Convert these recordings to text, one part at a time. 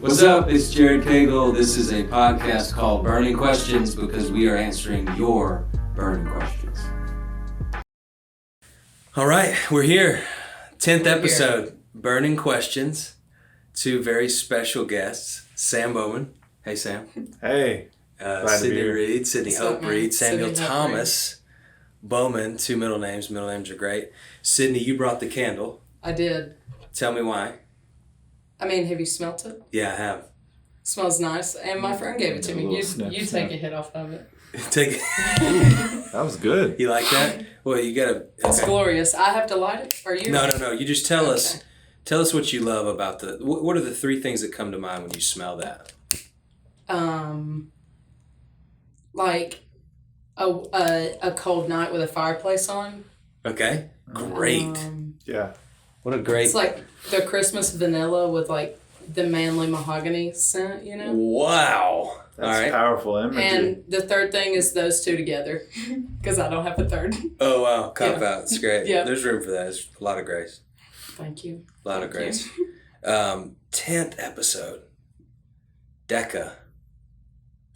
What's up? It's Jared Cagle. This is a podcast called Burning Questions because we are answering your burning questions. All right, we're here. 10th episode, Burning Questions. Two very special guests, Sam Bowman. Hey, Sam. Hey. Sidney Reed, Sidney Hope Reed, Samuel Sidney Thomas Bowman, two middle names. Middle names are great. Sidney, you brought the candle. I did. Tell me why. I mean, have you smelt it? Yeah, I have. Smells nice. And my friend gave it to me. You sniff. take a hit off of it. Take it. That was good. You like that? Well, you gotta. It's glorious. I have to light it? Or you? No. You just tell us. Tell us what you love about the. What are the three things that come to mind when you smell that? Like a cold night with a fireplace on. Okay. Great. Yeah. What a great. It's like the Christmas vanilla with like the manly mahogany scent, you know? Wow. That's all right. powerful imagery. And the third thing is those two together. Because I don't have a third. Oh, wow. Cop out. It's great. Yeah. There's room for that. There's a lot of grace. Thank you. A lot of grace. 10th episode. Deca.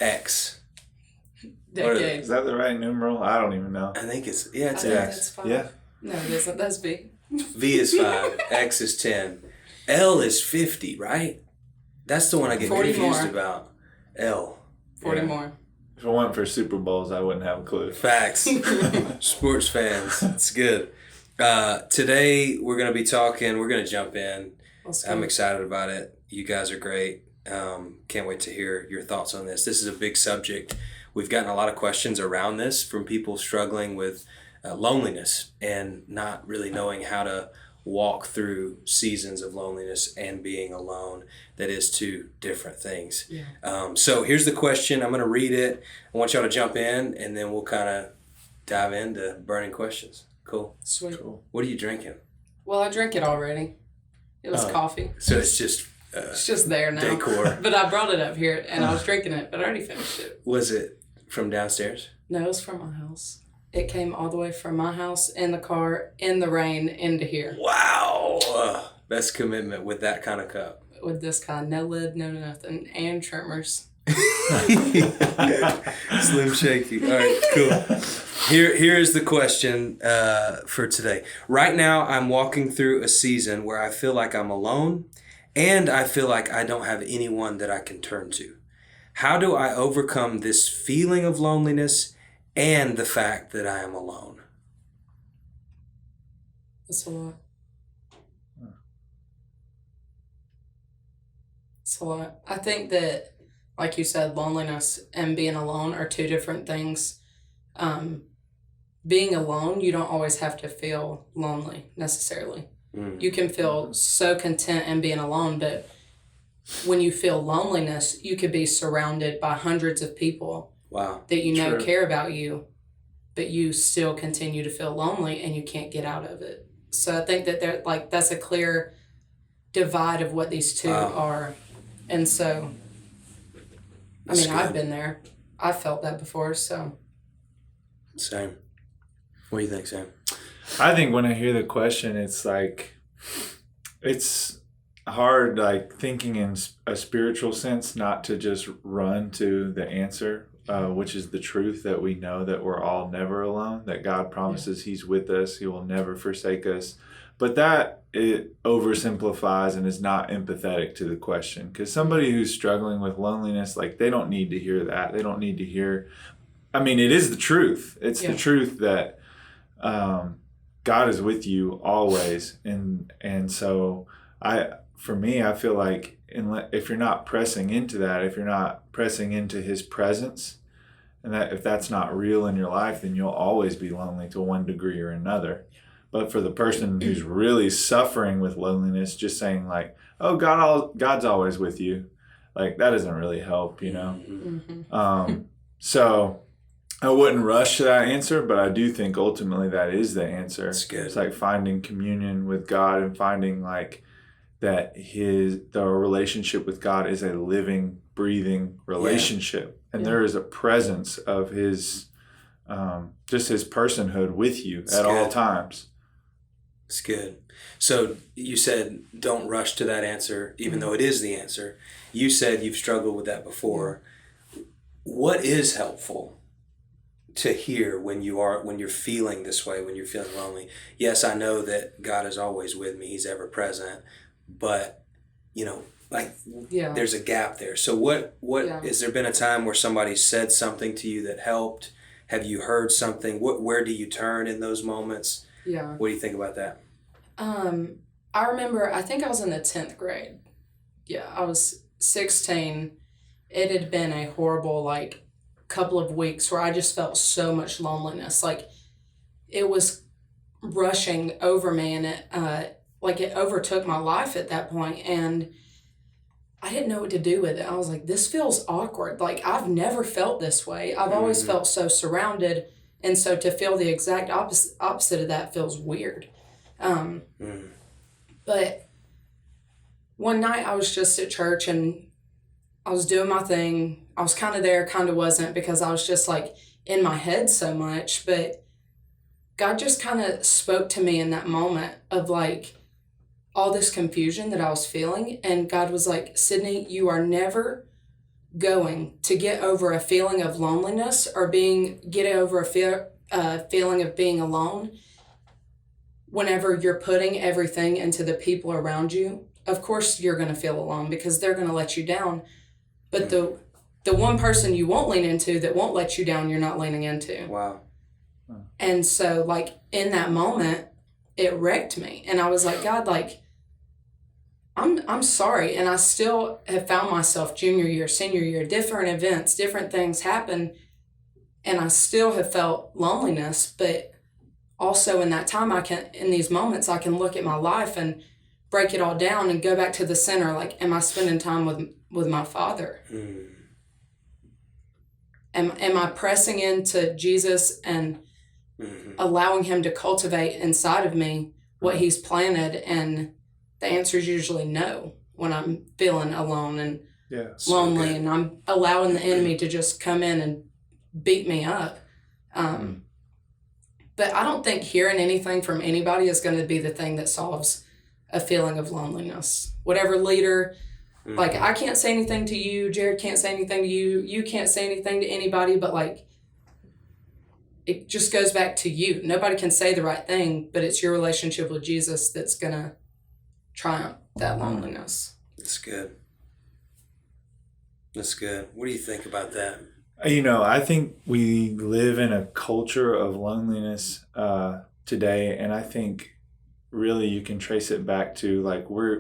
X. Decade. Is that the right numeral? I don't even know. I think it's, it's I think X. that's 5. Yeah. No, it isn't. That's B. V is 5. X is 10. L is 50, right? That's the one I get 40 confused more. about. L. 40 Yeah. more. If it weren't for Super Bowls, I wouldn't have a clue. Facts. Sports fans. It's good. Today we're going to be talking. We're going to jump in. I'm excited about it. You guys are great. Can't wait to hear your thoughts on this. This is a big subject. We've gotten a lot of questions around this from people struggling with loneliness and not really knowing how to walk through seasons of loneliness and being alone. That is two different things. Yeah. So here's the question. I'm going to read it. I want y'all to jump in and then we'll kind of dive into burning questions. Cool. Sweet. Cool. What are you drinking? Well, I drank it already. It was coffee. So it's just It's just there now. decor. But I brought it up here and I was drinking it, but I already finished it. Was it from downstairs? No, it was from my house. It came all the way from my house in the car, in the rain, into here. Wow. Best commitment with that kind of cup. With this kind. No lid, no nothing. And trimmers. Slim Shaky. All right, cool. Here is the question for today. Right now, I'm walking through a season where I feel like I'm alone and I feel like I don't have anyone that I can turn to. How do I overcome this feeling of loneliness and the fact that I am alone? That's a lot. It's a lot. I think that, like you said, loneliness and being alone are two different things. Being alone, you don't always have to feel lonely necessarily. You can feel so content in being alone, but when you feel loneliness, you could be surrounded by hundreds of people that you know True. care about you, but you still continue to feel lonely and you can't get out of it. So I think that that's a clear divide of what these two are. And so, I've been there. I've felt that before, so. Same. What do you think, Sam? I think when I hear the question, it's like, it's hard, like thinking in a spiritual sense, not to just run to the answer, which is the truth that we know that we're all never alone, that God promises He's with us, He will never forsake us. But that it oversimplifies and is not empathetic to the question. Because somebody who's struggling with loneliness, like they don't need to hear that. They don't need to hear, it is the truth. It's the truth that God is with you always. And so for me, I feel like if you're not pressing into that, if you're not pressing into His presence, and that if that's not real in your life, then you'll always be lonely to one degree or another. But for the person who's really suffering with loneliness, just saying like, "Oh, God's always with you," like that doesn't really help, you know. Mm-hmm. So I wouldn't rush to that answer, but I do think ultimately that is the answer. That's good. It's like finding communion with God and finding like that the relationship with God is a living, breathing relationship, and there is a presence of His just His personhood with you at all times. It's good. So you said don't rush to that answer, even though it is the answer. You said you've struggled with that before. What is helpful to hear when you're feeling this way, when you're feeling lonely? Yes, I know that God is always with me. He's ever present. But, there's a gap there. So what has there been a time where somebody said something to you that helped? Have you heard something? Where do you turn in those moments? Yeah. What do you think about that? I remember, I think I was in the 10th grade. Yeah, I was 16. It had been a horrible, couple of weeks where I just felt so much loneliness. It was rushing over me, and it overtook my life at that point, and I didn't know what to do with it. I was like, this feels awkward. I've never felt this way. I've always felt so surrounded, and so to feel the exact opposite of that feels weird. But one night I was just at church and I was doing my thing. I was kind of there, kind of wasn't, because I was just in my head so much. But God just kind of spoke to me in that moment of all this confusion that I was feeling. And God was like, Sidney, you are never going to get over a feeling of loneliness or get over a feeling of being alone whenever you're putting everything into the people around you. Of course you're going to feel alone because they're going to let you down. But the one person you won't lean into that won't let you down, you're not leaning into. Wow. And so in that moment, it wrecked me. And I was like, God, I'm sorry. And I still have found myself junior year, senior year, different events, different things happen. And I still have felt loneliness, but also in that time, in these moments, I can look at my life and break it all down and go back to the center. Am I spending time with my Father? Am I pressing into Jesus and allowing him to cultivate inside of me what he's planted? And the answer is usually no when I'm feeling alone and lonely, and I'm allowing the enemy to just come in and beat me up. But I don't think hearing anything from anybody is going to be the thing that solves a feeling of loneliness. Whatever leader, I can't say anything to you, Jared can't say anything to you, you can't say anything to anybody, but it just goes back to you. Nobody can say the right thing, but it's your relationship with Jesus that's going to triumph that loneliness. That's good. That's good. What do you think about that? I think we live in a culture of loneliness today, and I think really you can trace it back to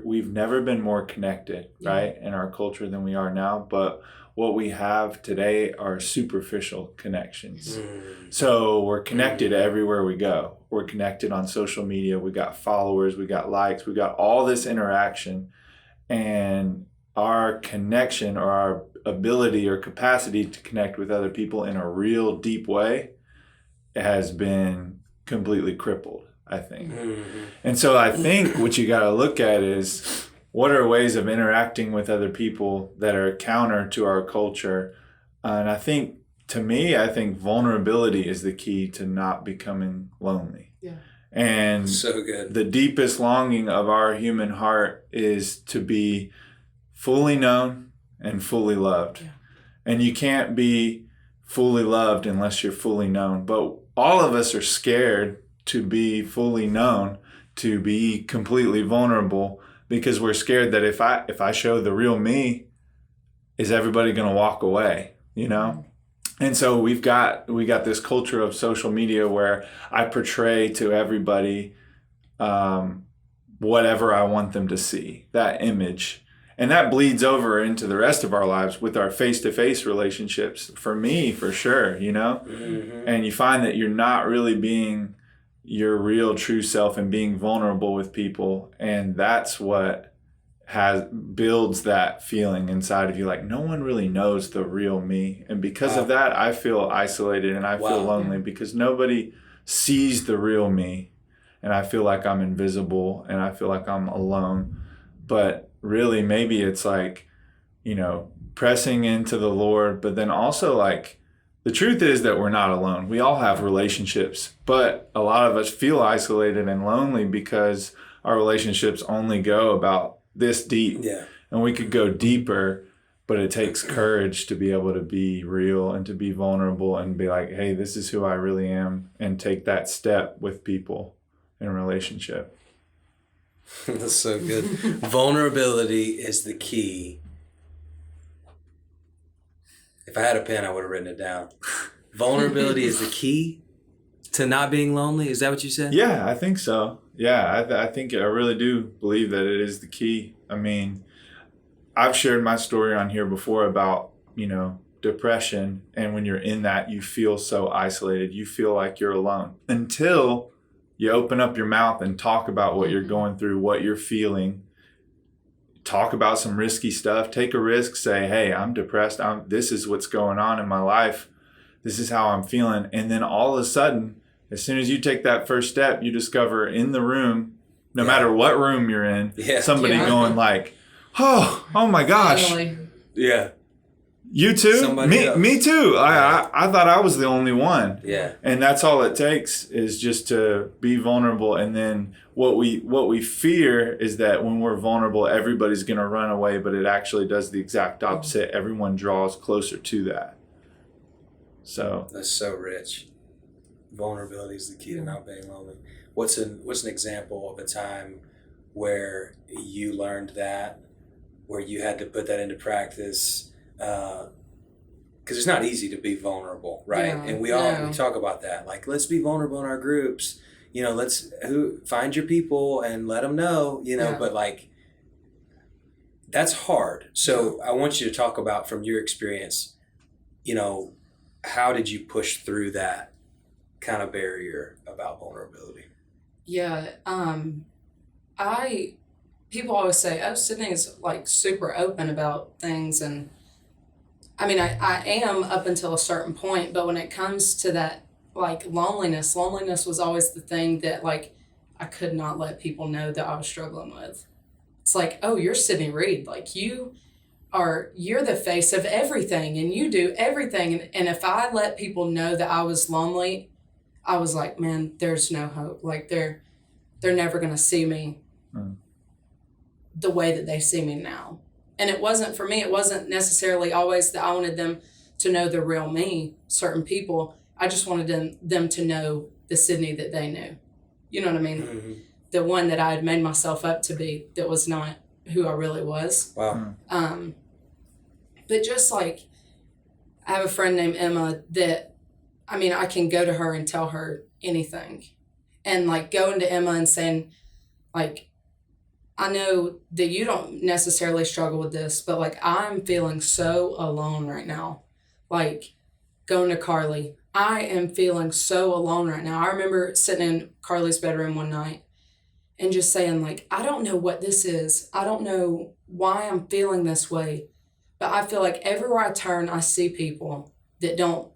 we've never been more connected, right, in our culture than we are now. But what we have today are superficial connections. So we're connected everywhere we go. We're connected on social media. We got followers. We got likes. We got all this interaction, and our connection or our ability or capacity to connect with other people in a real deep way has been completely crippled, I think. And so I think what you got to look at is what are ways of interacting with other people that are counter to our culture. And I think, to me, I think vulnerability is the key to not becoming lonely. Yeah. And so good. The deepest longing of our human heart is to be fully known and fully loved. Yeah. And you can't be fully loved unless you're fully known. But all of us are scared to be fully known, to be completely vulnerable, because we're scared that if I show the real me, is everybody going to walk away, And so we got this culture of social media where I portray to everybody whatever I want them to see, that image. And that bleeds over into the rest of our lives with our face-to-face relationships. For me, for sure, And you find that you're not really being your real true self and being vulnerable with people. And that's what builds that feeling inside of you. No one really knows the real me. And because of that, I feel isolated and I feel lonely because nobody sees the real me. And I feel like I'm invisible and I feel like I'm alone. But really, maybe it's pressing into the Lord, but then also the truth is that we're not alone. We all have relationships, but a lot of us feel isolated and lonely because our relationships only go about this deep. Yeah. And we could go deeper, but it takes courage to be able to be real and to be vulnerable and be like, hey, this is who I really am, and take that step with people in a relationship. That's so good. Vulnerability is the key. If I had a pen, I would have written it down. Vulnerability is the key to not being lonely. Is that what you said? Yeah, I think so. Yeah, I think I really do believe that it is the key. I mean, I've shared my story on here before about, depression. And when you're in that, you feel so isolated. You feel like you're alone until you open up your mouth and talk about what you're going through, what you're feeling. Talk about some risky stuff. Take a risk. Say, hey, I'm depressed. This is what's going on in my life. This is how I'm feeling. And then all of a sudden, as soon as you take that first step, you discover in the room, no matter what room you're in, somebody going like, oh my gosh. Finally. Yeah. You too? Me too. I thought I was the only one. Yeah. And that's all it takes is just to be vulnerable. And then what we fear is that when we're vulnerable, everybody's going to run away, but it actually does the exact opposite. Everyone draws closer to that. So that's so rich. Vulnerability is the key to not being lonely. What's an example of a time where you learned that, where you had to put that into practice? Because it's not easy to be vulnerable, right? Yeah, and we talk about that. Like, let's be vulnerable in our groups. Let's find your people and let them know. But like, that's hard. So I want you to talk about, from your experience, how did you push through that kind of barrier about vulnerability? Yeah. People always say, oh, Sidney is like super open about things. And I mean, I am up until a certain point, but when it comes to that, like loneliness was always the thing that like, I could not let people know that I was struggling with. It's like, oh, you're Sidney Reed. Like you're the face of everything and you do everything. And if I let people know that I was lonely, I was like, man, there's no hope. Like they're never going to see me the way that they see me now. And it wasn't, for me, it wasn't necessarily always that I wanted them to know the real me, certain people. I just wanted them to know the Sidney that they knew. You know what I mean? Mm-hmm. The one that I had made myself up to be that was not who I really was. Wow. But just like, I have a friend named Emma that, I mean, I can go to her and tell her anything. And like going to Emma and saying, like, I know that you don't necessarily struggle with this, but like I'm feeling so alone right now. Like going to Carly, I am feeling so alone right now. I remember sitting in Carly's bedroom one night and just saying like, I don't know what this is. I don't know why I'm feeling this way, but I feel like everywhere I turn, I see people that don't,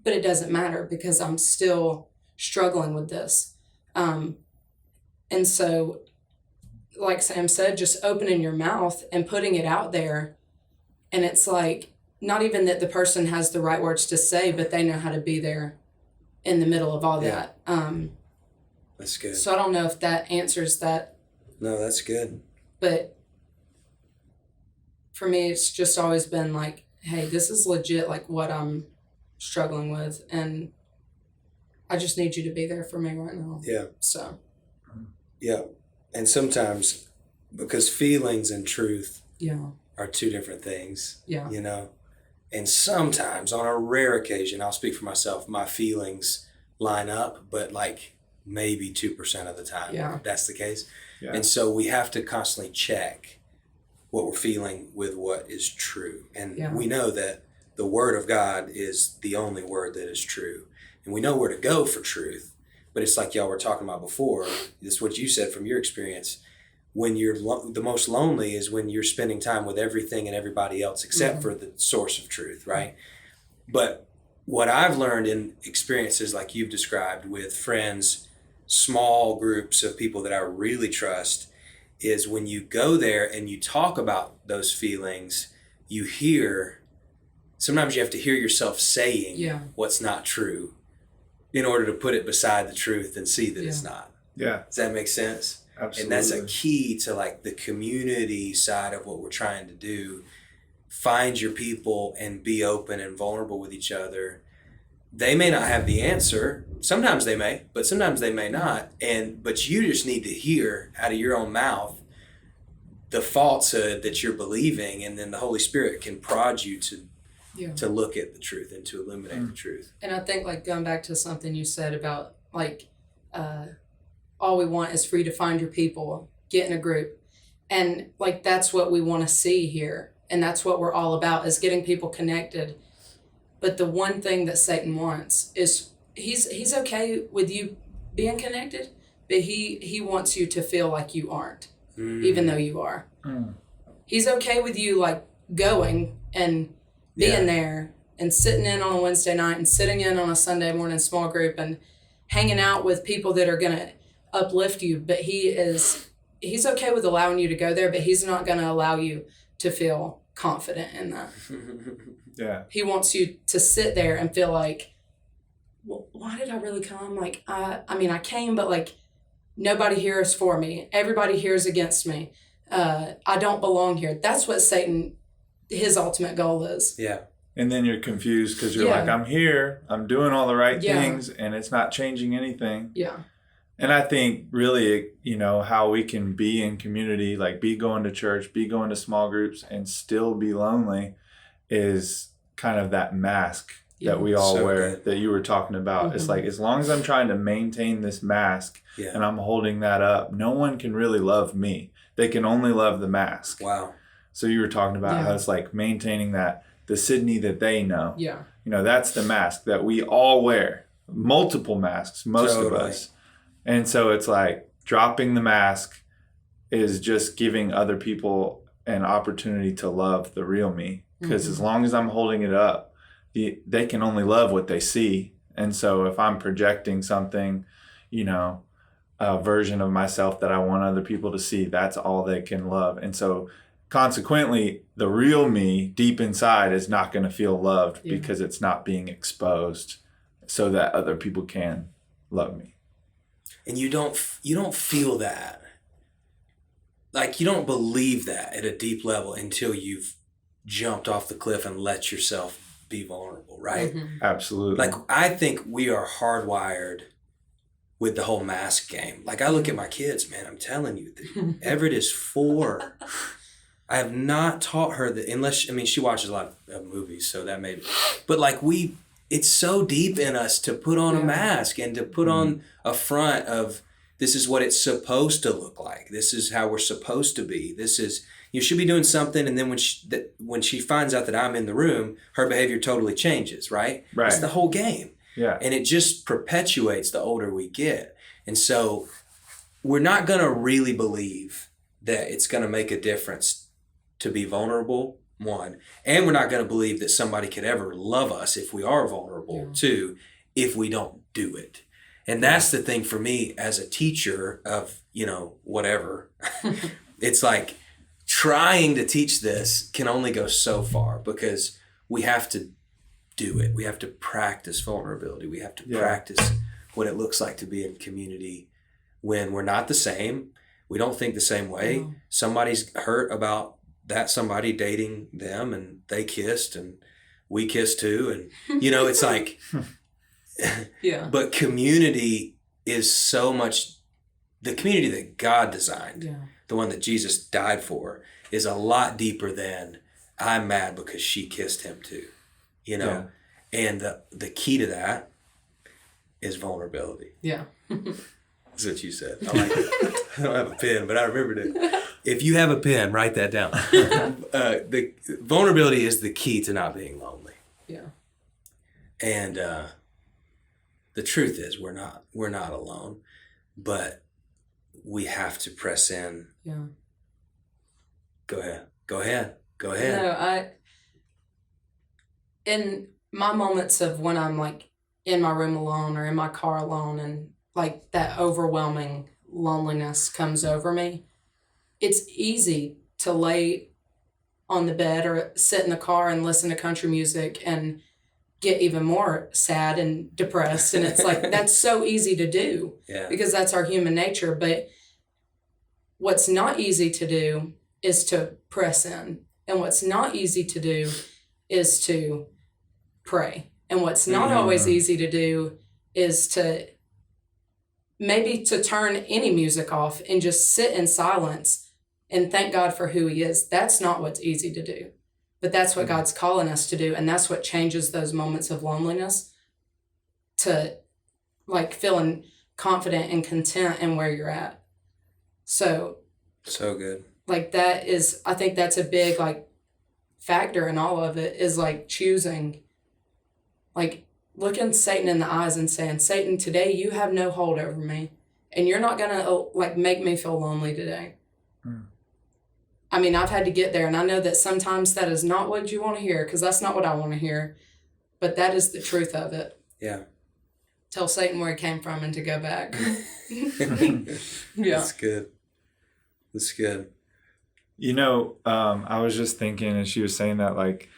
but it doesn't matter because I'm still struggling with this. And so, like Sam said, just opening your mouth and putting it out there. And it's like, not even that the person has the right words to say, but they know how to be there in the middle of all that. That's good. So I don't know if that answers that. No, that's good. But for me, it's just always been like, hey, this is legit, like what I'm struggling with. And I just need you to be there for me right now. Yeah. So. Yeah. And sometimes, because feelings and truth are two different things, and sometimes on a rare occasion, I'll speak for myself, my feelings line up, but like maybe 2% of the time, that's the case. Yeah. And so we have to constantly check what we're feeling with what is true. And we know that the word of God is the only word that is true. And we know where to go for truth. But it's like y'all were talking about before, this is what you said from your experience. When you're the most lonely is when you're spending time with everything and everybody else except for the source of truth, right? But what I've learned in experiences like you've described with friends, small groups of people that I really trust, is when you go there and you talk about those feelings, you hear sometimes you have to hear yourself saying what's not true in order to put it beside the truth and see that it's not. Yeah. Does that make sense? Absolutely. And that's a key to like the community side of what we're trying to do. Find your people and be open and vulnerable with each other. They may not have the answer. Sometimes they may, but sometimes they may not. But you just need to hear out of your own mouth the falsehood that you're believing, and then the Holy Spirit can prod you to look at the truth and to illuminate the truth. And I think, like, going back to something you said about, like, all we want is for you to find your people, get in a group. And, like, that's what we want to see here. And that's what we're all about, is getting people connected. But the one thing that Satan wants is he's okay with you being connected, but he wants you to feel like you aren't, even though you are. He's okay with you, like, going and being there and sitting in on a Wednesday night and sitting in on a Sunday morning small group and hanging out with people that are going to uplift you. But he's okay with allowing you to go there, but he's not going to allow you to feel confident in that. Yeah. He wants you to sit there and feel like, well, why did I really come? Like, I mean, I came, but like, nobody here is for me. Everybody here is against me. I don't belong here. That's what Satan, his ultimate goal is. Yeah. And then you're confused because you're like, I'm here, I'm doing all the right things, and it's not changing anything. Yeah. And I think really, how we can be in community, like be going to church, be going to small groups, and still be lonely is kind of that mask that we all wear that you were talking about. It's like, as long as I'm trying to maintain this mask and I'm holding that up, no one can really love me. They can only love the mask. Wow. So you were talking about how it's like maintaining that, the Sidney that they know. Yeah. That's the mask that we all wear. Multiple masks, most of us. And so it's like dropping the mask is just giving other people an opportunity to love the real me. Because as long as I'm holding it up, they can only love what they see. And so if I'm projecting something, a version of myself that I want other people to see, that's all they can love. And so consequently, the real me deep inside is not going to feel loved because it's not being exposed so that other people can love me. And you don't feel that. Like, you don't believe that at a deep level until you've jumped off the cliff and let yourself be vulnerable, right? Absolutely. Like, I think we are hardwired with the whole mask game. Like, I look at my kids, man, I'm telling you, Everett is 4. I have not taught her that, unless, she watches a lot of movies, so that may be. But like, it's so deep in us to put on a mask and to put on a front of, this is what it's supposed to look like. This is how we're supposed to be. This is, you should be doing something. And then when she finds out that I'm in the room, her behavior totally changes, right? Right. It's the whole game. Yeah. And it just perpetuates the older we get. And so we're not going to really believe that it's going to make a difference to be vulnerable, one. And we're not going to believe that somebody could ever love us if we are vulnerable, two, if we don't do it. And that's the thing for me as a teacher of, whatever. It's like trying to teach this can only go so far because we have to do it. We have to practice vulnerability. We have to practice what it looks like to be in community when we're not the same. We don't think the same way. Somebody's hurt about that somebody dating them and they kissed and we kissed too. And, it's like, but community is so much, the community that God designed, the one that Jesus died for, is a lot deeper than I'm mad because she kissed him too, and the key to that is vulnerability. Yeah. That's what you said. I like it. I don't have a pen, but I remembered it. If you have a pen, write that down. The vulnerability is the key to not being lonely. Yeah. And the truth is we're not alone, but we have to press in. Yeah. Go ahead. No, in my moments of when I'm like in my room alone or in my car alone and like that overwhelming loneliness comes over me, it's easy to lay on the bed or sit in the car and listen to country music and get even more sad and depressed. And it's like, that's so easy to do because that's our human nature. But what's not easy to do is to press in. And what's not easy to do is to pray. And what's not always easy to do is to maybe to turn any music off and just sit in silence and thank God for who he is. That's not what's easy to do, but that's what God's calling us to do. And that's what changes those moments of loneliness to like feeling confident and content in where you're at. So good. Like that is, I think that's a big like factor in all of it is like choosing, like looking Satan in the eyes and saying, Satan, today you have no hold over me and you're not going to like make me feel lonely today. I mean, I've had to get there, and I know that sometimes that is not what you want to hear because that's not what I want to hear, but that is the truth of it. Yeah. Tell Satan where he came from and to go back. That's good. That's good. You know, I was just thinking, and she was saying that like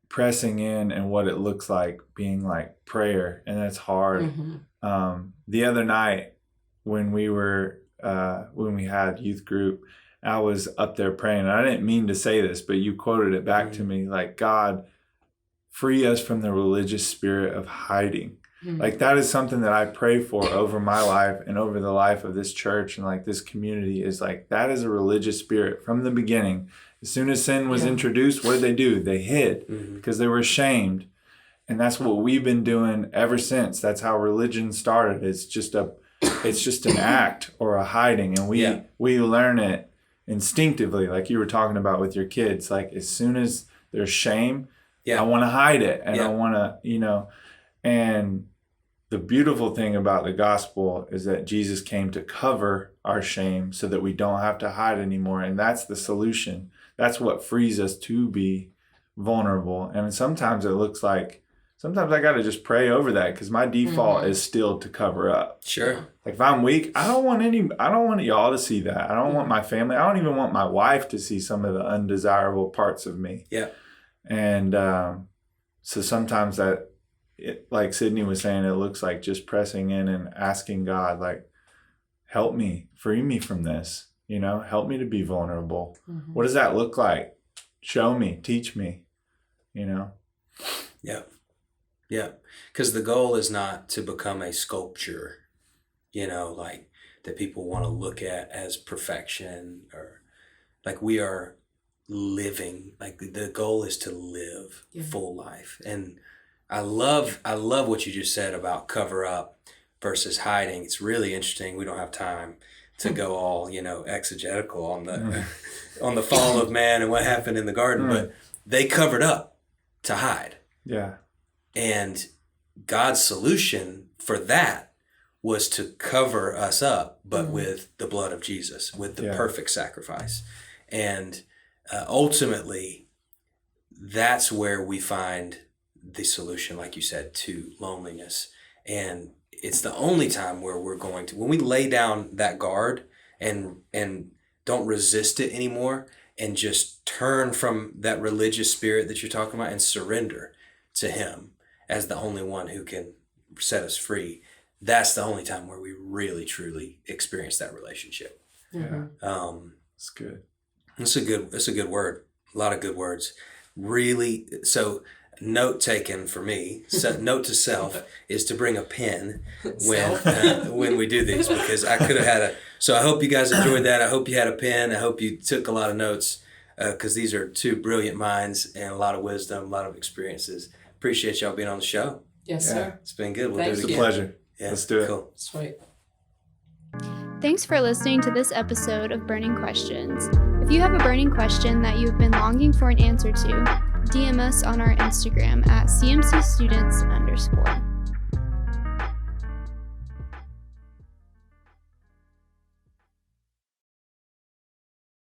pressing in and what it looks like being like prayer, and that's hard. The other night when we had youth group, I was up there praying. I didn't mean to say this, but you quoted it back to me, like, God, free us from the religious spirit of hiding. Like that is something that I pray for over my life and over the life of this church and like this community is like, that is a religious spirit from the beginning. As soon as sin was introduced, what did they do? They hid because they were ashamed. And that's what we've been doing ever since. That's how religion started. It's just an act or a hiding. And we learn it instinctively, like you were talking about with your kids. Like as soon as there's shame, I want to hide it. And I want to, and the beautiful thing about the gospel is that Jesus came to cover our shame so that we don't have to hide anymore. And that's the solution. That's what frees us to be vulnerable. And sometimes it looks like, sometimes I got to just pray over that because my default is still to cover up. Sure. Like if I'm weak, I don't want y'all to see that. I don't want my family. I don't even want my wife to see some of the undesirable parts of me. Yeah. And so sometimes like Sidney was saying, it looks like just pressing in and asking God, like, help me, free me from this, help me to be vulnerable. What does that look like? Show me, teach me, Yeah. Yeah. Because the goal is not to become a sculpture, like that people want to look at as perfection or like we are living, like the goal is to live full life. And I love what you just said about cover up versus hiding. It's really interesting. We don't have time to go all, exegetical on the fall of man and what happened in the garden, but they covered up to hide. Yeah. And God's solution for that was to cover us up, but with the blood of Jesus, with the perfect sacrifice. And ultimately, that's where we find the solution, like you said, to loneliness. And it's the only time where we're going to, when we lay down that guard and don't resist it anymore and just turn from that religious spirit that you're talking about and surrender to him as the only one who can set us free. That's the only time where we really, truly experience that relationship. Yeah. It's good. It's a good word. A lot of good words. Really. So note taken for me, note to self is to bring a pen when we do these, because I could have had so I hope you guys enjoyed that. I hope you had a pen. I hope you took a lot of notes because these are two brilliant minds and a lot of wisdom, a lot of experiences. Appreciate y'all being on the show. Yes, sir. It's been good. We'll Thank do it It's again. a pleasure. Yeah, Let's do it. Cool. Sweet. Thanks for listening to this episode of Burning Questions. If you have a burning question that you've been longing for an answer to, DM us on our Instagram at CMC Students_.